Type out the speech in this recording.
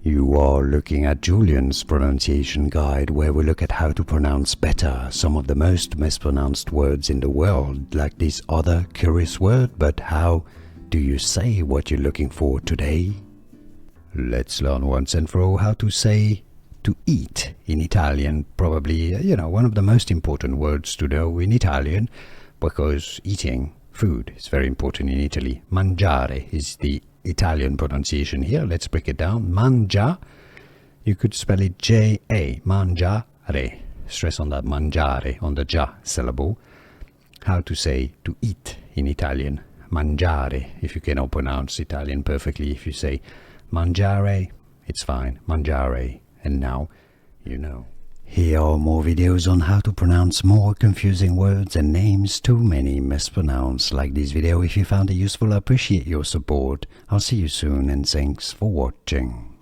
You are looking at Julian's pronunciation guide, where we look at how to pronounce better some of the most mispronounced words in the world, like this other curious word. But how do you say what you're looking for today? Let's learn once and for all how to say to eat in Italian. Probably, one of the most important words to know in Italian, because eating food is very important in Italy. Mangiare is the Italian pronunciation here. Let's break it down. Mangia, you could spell it J-A, mangiare. Stress on that mangiare, on the ja syllable. How to say to eat in Italian. Mangiare, if you cannot pronounce Italian perfectly. If you say mangiare, it's fine. Mangiare. And now you know. Here are more videos on how to pronounce more confusing words and names too many mispronounced. Like this video if you found it useful. I appreciate your support. I'll see you soon and thanks for watching.